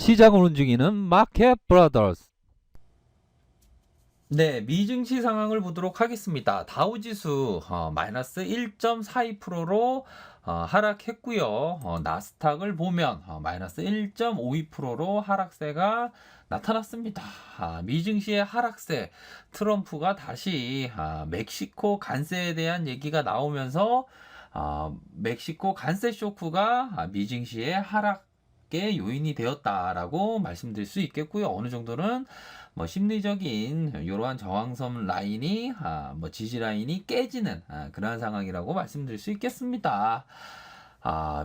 시장을 움직이는 마켓 브라더스. 네, 미증시 상황을 보도록 하겠습니다. 다우지수 마이너스 1.42%로 하락했고요. 나스닥을 보면 마이너스 1.52%로 하락세가 나타났습니다. 미증시의 하락세, 트럼프가 다시 멕시코 관세에 대한 얘기가 나오면서 멕시코 관세 쇼크가 미증시의 하락의 요인이 되었다라고 말씀드릴 수 있겠고요. 어느 정도는 뭐 심리적인 이러한 저항선 라인이 뭐 지지 라인이 깨지는 그러한 상황이라고 말씀드릴 수 있겠습니다.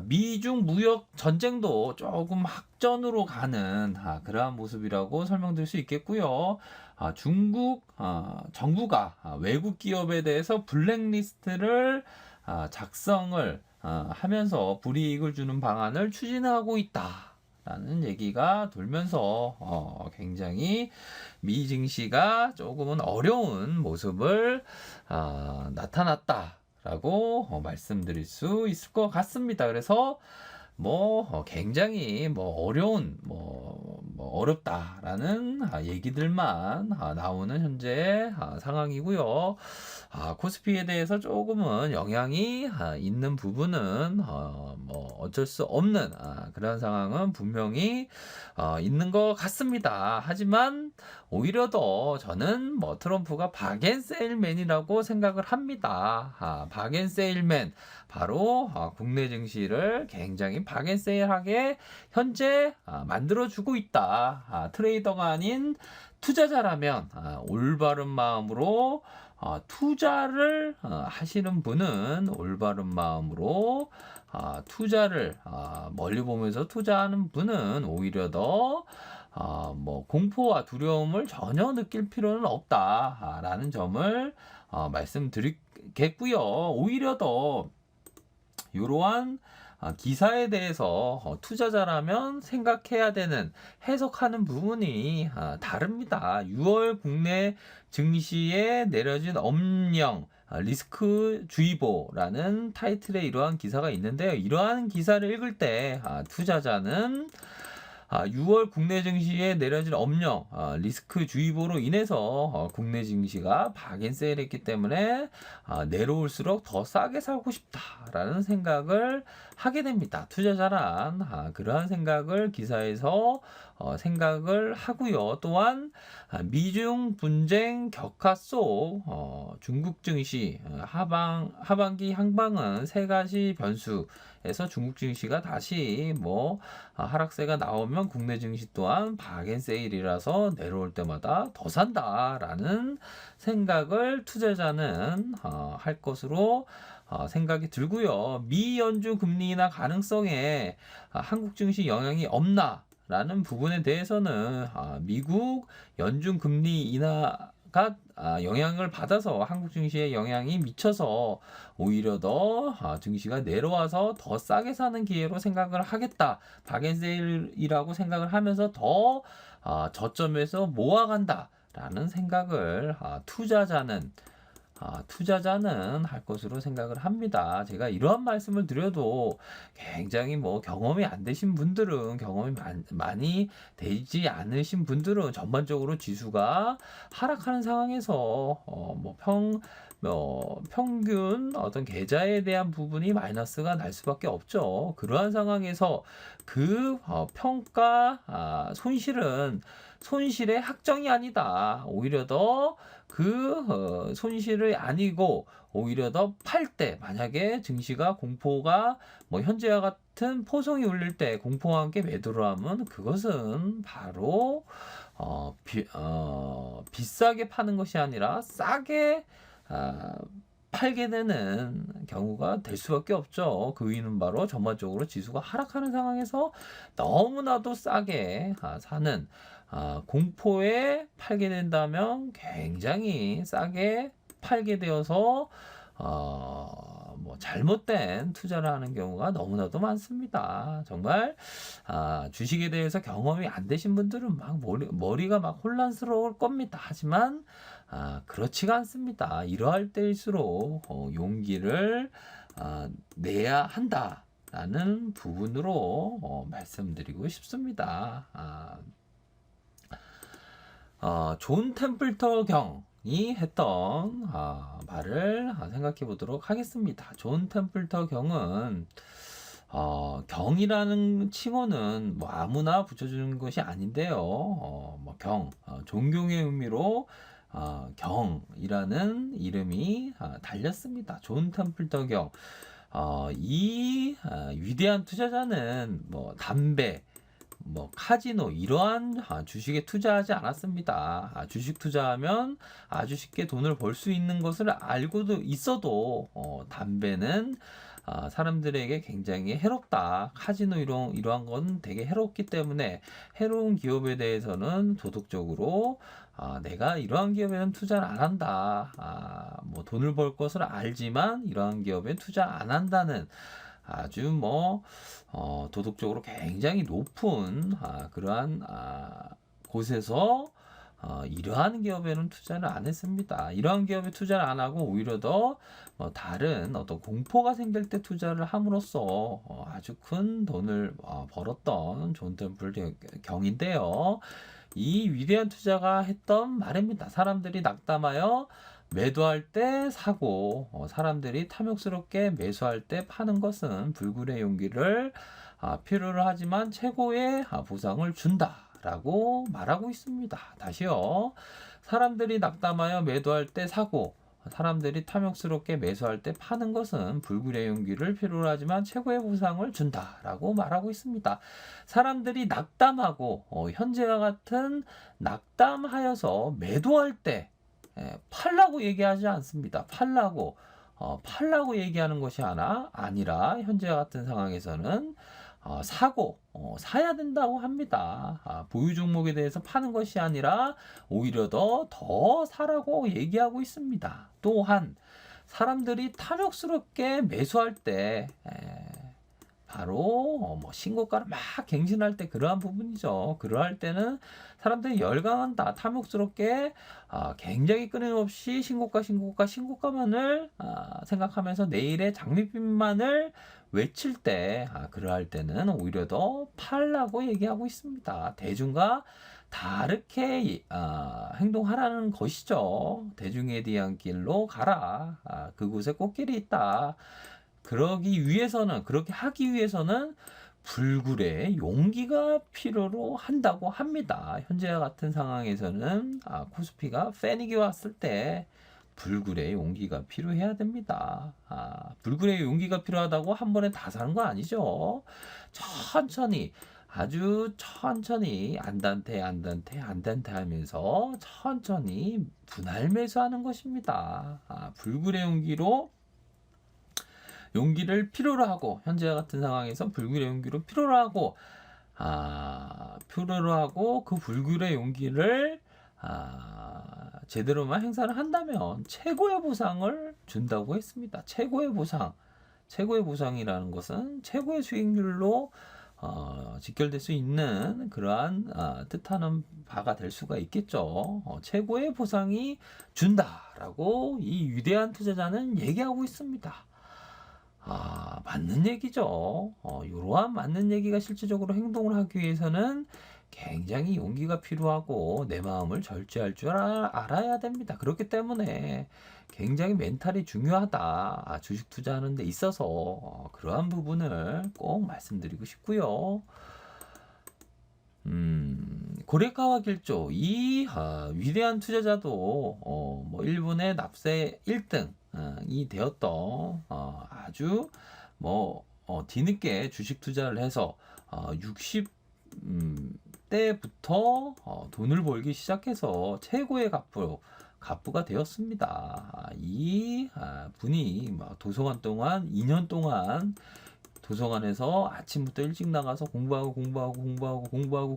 미중 무역 전쟁도 조금 확전으로 가는 그러한 모습이라고 설명드릴 수 있겠고요. 중국 정부가 외국 기업에 대해서 블랙리스트를 작성을 하면서 불이익을 주는 방안을 추진하고 있다. 라는 얘기가 돌면서 굉장히 미 증시가 조금은 어려운 모습을 나타났다라고 말씀드릴 수 있을 것 같습니다. 그래서 뭐 굉장히 뭐 어려운 뭐 어렵다라는 얘기들만 나오는 현재 상황이고요. 코스피에 대해서 조금은 영향이 있는 부분은 뭐 어쩔 수 없는 그런 상황은 분명히 있는 것 같습니다. 하지만 오히려 더 저는 뭐 트럼프가 박앤세일맨이라고 생각을 합니다. 박앤세일맨 바로 국내 증시를 굉장히 박앤세일하게 현재 만들어주고 있다. 트레이더가 아닌 투자자라면 올바른 마음으로 투자를 하시는 분은 올바른 마음으로 투자를 멀리 보면서 투자하는 분은 오히려 더 뭐 공포와 두려움을 전혀 느낄 필요는 없다라는 점을 말씀드리겠고요. 오히려 더 이러한 기사에 대해서 투자자라면 생각해야 되는 해석하는 부분이 다릅니다. 6월 국내 증시에 내려진 엄령 리스크 주의보라는 타이틀의 이러한 기사가 있는데요. 이러한 기사를 읽을 때 투자자는 6월 국내 증시에 내려진 엄령 리스크 주의보로 인해서 국내 증시가 박앤세일했기 때문에 내려올수록 더 싸게 사고 싶다라는 생각을 하게 됩니다. 투자자란 그러한 생각을 기사에서 생각을 하고요. 또한 미중 분쟁 격화 속 중국 증시 하반기 향방은 세 가지 변수에서 중국 증시가 다시 뭐 하락세가 나오면 국내 증시 또한 박앤세일이라서 내려올 때마다 더 산다라는 생각을 투자자는 할 것으로 생각이 들고요. 미 연준 금리 인하 가능성에 한국 증시 영향이 없나? 라는 부분에 대해서는 미국 연준 금리 인하가 영향을 받아서 한국 증시에 영향이 미쳐서 오히려 더 증시가 내려와서 더 싸게 사는 기회로 생각을 하겠다. 박앤세일이라고 생각을 하면서 더 저점에서 모아간다. 라는 생각을 투자자는 할 것으로 생각을 합니다. 제가 이러한 말씀을 드려도 굉장히 뭐 경험이 안 되신 분들은 경험이 많이 되지 않으신 분들은 전반적으로 지수가 하락하는 상황에서 평균 어떤 계좌에 대한 부분이 마이너스가 날 수밖에 없죠. 그러한 상황에서 그 평가 손실의 확정이 아니다. 오히려 더 손실이 아니고 오히려 더 팔 때 만약에 증시가 공포가 뭐 현재와 같은 포성이 울릴 때 공포와 함께 매도를 하면 그것은 바로 비싸게 파는 것이 아니라 싸게 팔게 되는 경우가 될 수밖에 없죠. 그 이유는 바로 전반적으로 지수가 하락하는 상황에서 너무나도 싸게 사는 공포에 팔게 된다면 굉장히 싸게 팔게 되어서 뭐 잘못된 투자를 하는 경우가 너무나도 많습니다. 정말 주식에 대해서 경험이 안 되신 분들은 막 머리가 막 혼란스러울 겁니다. 하지만 그렇지가 않습니다. 이러할 때일수록 용기를 내야 한다. 라는 부분으로 말씀드리고 싶습니다. 존 템플터 경이 했던 말을 생각해 보도록 하겠습니다. 존 템플터 경은 경이라는 칭호는 뭐 아무나 붙여주는 것이 아닌데요. 존경의 의미로 경이라는 이름이 달렸습니다. 존 템플터 경. 이 위대한 투자자는 뭐 담배, 뭐 카지노 이러한 주식에 투자하지 않았습니다. 주식 투자하면 아주 쉽게 돈을 벌 수 있는 것을 알고도 있어도 담배는 사람들에게 굉장히 해롭다. 카지노 이러한 건 되게 해롭기 때문에 해로운 기업에 대해서는 도덕적으로 내가 이러한 기업에는 투자를 안 한다. 뭐 돈을 벌 것을 알지만 이러한 기업에 투자 안 한다는 아주 도덕적으로 굉장히 높은 그러한 곳에서 이러한 기업에는 투자를 안 했습니다. 이러한 기업에 투자를 안 하고 오히려 더 다른 어떤 공포가 생길 때 투자를 함으로써 아주 큰 돈을 벌었던 존 템플 경인데요. 이 위대한 투자가 했던 말입니다. 사람들이 낙담하여 매도할 때 사고, 사람들이 탐욕스럽게 매수할 때 파는 것은 불굴의 용기를 필요로 하지만 최고의 보상을 준다라고 말하고 있습니다. 다시요. 사람들이 낙담하여 매도할 때 사고, 사람들이 탐욕스럽게 매수할 때 파는 것은 불굴의 용기를 필요로 하지만 최고의 보상을 준다라고 말하고 있습니다. 사람들이 낙담하고 현재와 같은 낙담하여서 매도할 때 팔라고 얘기하지 않습니다. 팔라고 얘기하는 것이 아니라 현재와 같은 상황에서는 사야 된다고 합니다. 보유 종목에 대해서 파는 것이 아니라 오히려 더 사라고 얘기하고 있습니다. 또한 사람들이 탐욕스럽게 매수할 때 바로 신고가를 막 갱신할 때 그러한 부분이죠. 그러할 때는 사람들이 열광한다. 탐욕스럽게 굉장히 끊임없이 신고가만을 생각하면서 내일의 장밋빛만을 외칠 때 그러할 때는 오히려 더 팔라고 얘기하고 있습니다. 대중과 다르게 행동하라는 것이죠. 대중에 대한 길로 가라. 그곳에 꽃길이 있다. 그렇게 하기 위해서는 불굴의 용기가 필요로 한다고 합니다. 현재와 같은 상황에서는 코스피가 패닉이 왔을 때 불굴의 용기가 필요해야 됩니다. 불굴의 용기가 필요하다고 한 번에 다 사는 거 아니죠. 천천히 아주 천천히 안단테 하면서 천천히 분할 매수하는 것입니다. 불굴의 용기를 필요로 하고 현재와 같은 상황에서 불굴의 용기를 필요로 하고 그 불굴의 용기를 제대로만 행사를 한다면 최고의 보상을 준다고 했습니다. 최고의 보상이라는 것은 최고의 수익률로 직결될 수 있는 그러한 뜻하는 바가 될 수가 있겠죠. 최고의 보상이 준다라고 이 위대한 투자자는 얘기하고 있습니다. 맞는 얘기죠. 이러한 맞는 얘기가 실질적으로 행동을 하기 위해서는 굉장히 용기가 필요하고 내 마음을 절제할 줄 알아야 됩니다. 그렇기 때문에 굉장히 멘탈이 중요하다. 주식 투자하는 데 있어서 그러한 부분을 꼭 말씀드리고 싶고요. 고레카와 길조 이 위대한 투자자도 일본의 납세 1등이 되었던 아주 뒤늦게 주식 투자를 해서 60대부터 돈을 벌기 시작해서 최고의 갑부가 되었습니다. 이 분이 도서관 동안 2년 동안 도서관에서 아침부터 일찍 나가서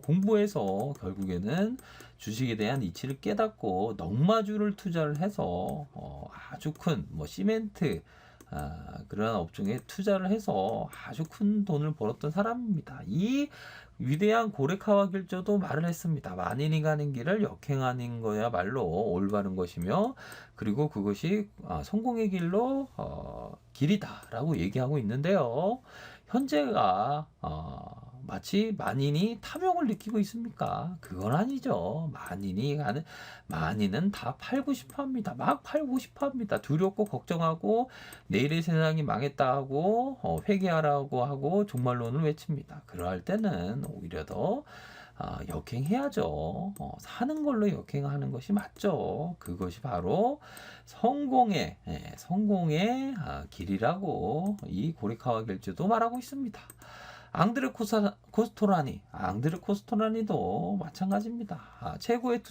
공부해서 결국에는 주식에 대한 이치를 깨닫고 넉마주를 투자를 해서 아주 큰 시멘트 그런 업종에 투자를 해서 아주 큰 돈을 벌었던 사람입니다. 이 위대한 고레카와 길조도 말을 했습니다. 만인이 가는 길을 역행하는 거야말로 올바른 것이며 그리고 그것이 성공의 길이다라고 얘기하고 있는데요. 현재가 마치 만인이 탐욕을 느끼고 있습니까? 그건 아니죠. 만인은 다 팔고 싶어 합니다. 막 팔고 싶어 합니다. 두렵고 걱정하고 내일의 세상이 망했다 하고 회개하라고 하고 종말론을 외칩니다. 그러할 때는 오히려 더 역행해야죠. 사는 걸로 역행하는 것이 맞죠. 그것이 바로 성공의 길이라고 이 고리카와 결주도 말하고 있습니다. 앙드레 코스토라니도 마찬가지입니다. 최고의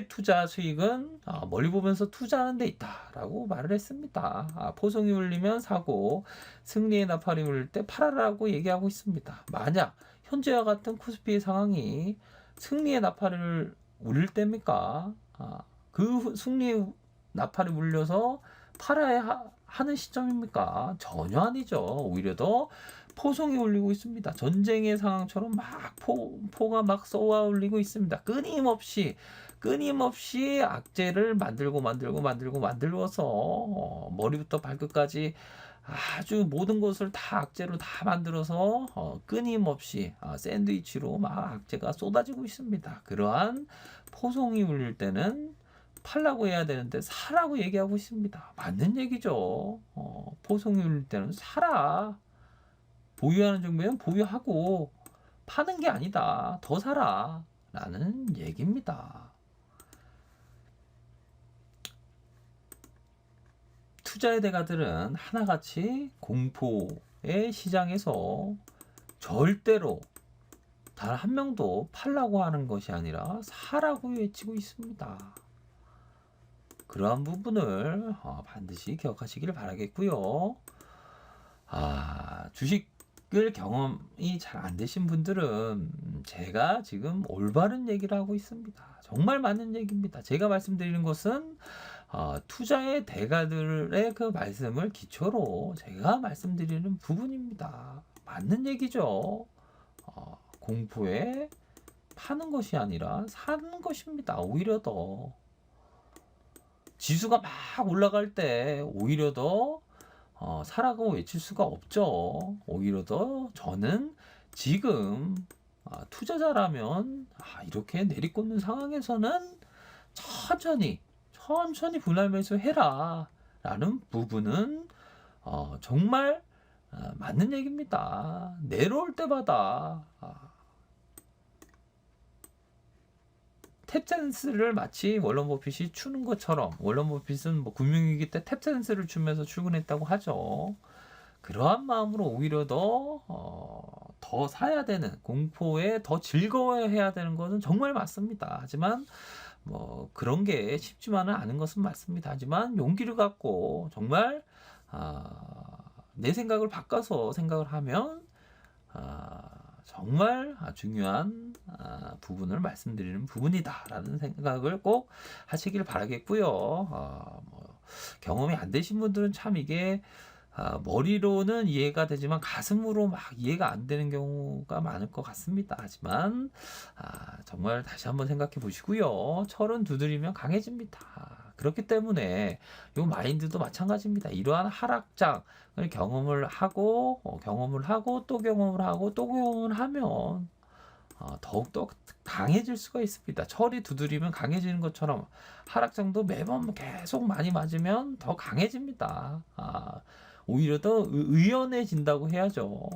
투자 수익은 멀리 보면서 투자하는 데 있다라고 말을 했습니다. 포송이 울리면 사고, 승리의 나팔이 울릴 때 팔아라고 얘기하고 있습니다. 만약 현재와 같은 코스피의 상황이 승리의 나팔을 울릴 때입니까? 그 승리의 나팔이 울려서 팔아야 하는 시점입니까? 전혀 아니죠. 오히려 더 포송이 울리고 있습니다. 전쟁의 상황처럼 막 포가 막 쏘아 울리고 있습니다. 끊임없이 악재를 만들어서 머리부터 발끝까지 아주 모든 것을 다 악재로 다 만들어서 끊임없이 샌드위치로 막 악재가 쏟아지고 있습니다. 그러한 포송이 울릴 때는 팔라고 해야 되는데 사라고 얘기하고 있습니다. 맞는 얘기죠. 포송이 울릴 때는 사라. 보유하는 정도면 보유하고 파는 게 아니다. 더 사라. 라는 얘기입니다. 투자의 대가들은 하나같이 공포의 시장에서 절대로 단 한 명도 팔라고 하는 것이 아니라 사라고 외치고 있습니다. 그러한 부분을 반드시 기억하시기를 바라겠고요. 주식을 경험이 잘 안 되신 분들은 제가 지금 올바른 얘기를 하고 있습니다. 정말 맞는 얘기입니다. 제가 말씀드리는 것은 투자의 대가들의 그 말씀을 기초로 제가 말씀드리는 부분입니다. 맞는 얘기죠. 공포에 파는 것이 아니라 사는 것입니다. 오히려 더 지수가 막 올라갈 때 오히려 더 사라고 외칠 수가 없죠. 오히려 더 저는 지금 투자자라면 이렇게 내리꽂는 상황에서는 천천히 분할 매수해라 라는 부분은 정말 맞는 얘기입니다. 내려올 때마다 탭댄스를 마치 월런 버핏이 추는 것처럼, 월런 버핏은 뭐 금융위기 때 탭댄스를 추면서 출근했다고 하죠. 그러한 마음으로 오히려 더 사야 되는, 공포에 더 즐거워해야 되는 것은 정말 맞습니다. 하지만 뭐 그런 게 쉽지만은 않은 것은 맞습니다. 하지만 용기를 갖고 정말 내 생각을 바꿔서 생각을 하면 정말 중요한 부분을 말씀드리는 부분이다라는 생각을 꼭 하시길 바라겠고요. 경험이 안 되신 분들은 참 이게 머리로는 이해가 되지만 가슴으로 막 이해가 안 되는 경우가 많을 것 같습니다. 하지만 정말 다시 한번 생각해 보시고요. 철은 두드리면 강해집니다. 그렇기 때문에 이 마인드도 마찬가지입니다. 이러한 하락장을 경험을 하고 또 경험을 하면 더욱더 강해질 수가 있습니다. 철이 두드리면 강해지는 것처럼 하락장도 매번 계속 많이 맞으면 더 강해집니다. 오히려 더 의연해진다고 해야죠.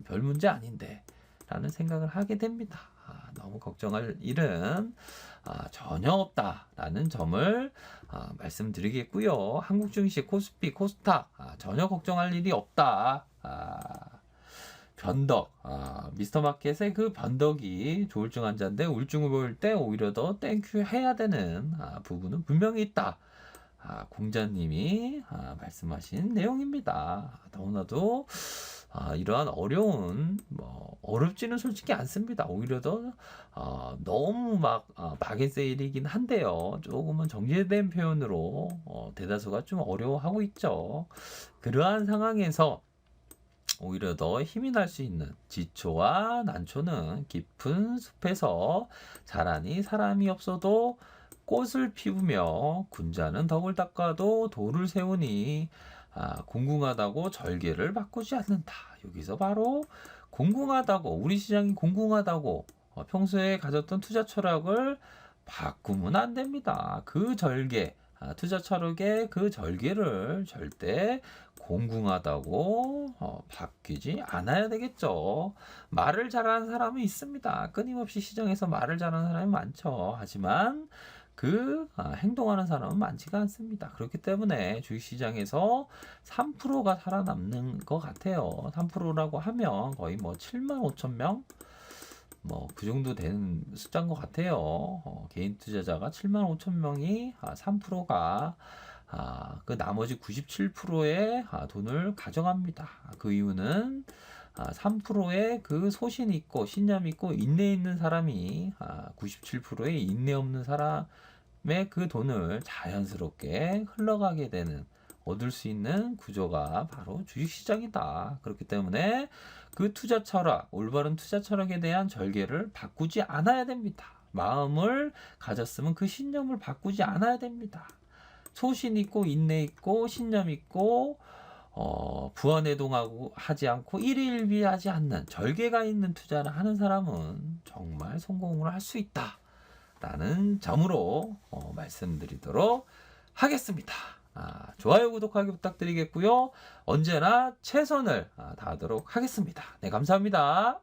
별 문제 아닌데 라는 생각을 하게 됩니다. 너무 걱정할 일은 전혀 없다라는 점을 말씀드리겠고요. 한국 증시, 코스피, 코스닥 전혀 걱정할 일이 없다. 변덕, 미스터마켓의 그 변덕이 조울증 환자인데 우울증을 보일 때 오히려 더 땡큐 해야 되는 부분은 분명히 있다. 공자님이 말씀하신 내용입니다. 너무나도 이러한 어렵지는 솔직히 않습니다. 오히려 더 너무 막 바게세일이긴 한데요. 조금은 정제된 표현으로 대다수가 좀 어려워하고 있죠. 그러한 상황에서 오히려 더 힘이 날 수 있는 지초와 난초는 깊은 숲에서 자라니 사람이 없어도 꽃을 피우며 군자는 덕을 닦아도 돌을 세우니 공공하다고 절개를 바꾸지 않는다. 여기서 바로 공공하다고, 우리 시장이 공공하다고 평소에 가졌던 투자 철학을 바꾸면 안 됩니다. 그 절개, 투자 철학의 그 절개를 절대 공공하다고 바뀌지 않아야 되겠죠. 말을 잘하는 사람은 있습니다. 끊임없이 시장에서 말을 잘하는 사람이 많죠. 하지만 행동하는 사람은 많지가 않습니다. 그렇기 때문에 주식시장에서 3%가 살아남는 것 같아요. 3%라고 하면 거의 뭐 7만 5천 명? 뭐 그 정도 되는 숫자인 것 같아요. 개인 투자자가 7만 5천 명이 3%가 그 나머지 97%의 돈을 가져갑니다. 그 이유는 3%의 그 소신 있고 신념 있고 인내 있는 사람이 97%의 인내 없는 사람의 그 돈을 자연스럽게 흘러가게 되는 얻을 수 있는 구조가 바로 주식시장이다. 그렇기 때문에 그 투자 철학, 올바른 투자 철학에 대한 절개를 바꾸지 않아야 됩니다. 마음을 가졌으면 그 신념을 바꾸지 않아야 됩니다. 소신 있고 인내 있고 신념 있고 부안해동하고 하지 않고 일희일비하지 않는 절개가 있는 투자를 하는 사람은 정말 성공을 할 수 있다 라는 점으로 말씀드리도록 하겠습니다. 좋아요 구독하기 부탁드리겠고요. 언제나 최선을 다하도록 하겠습니다. 네, 감사합니다.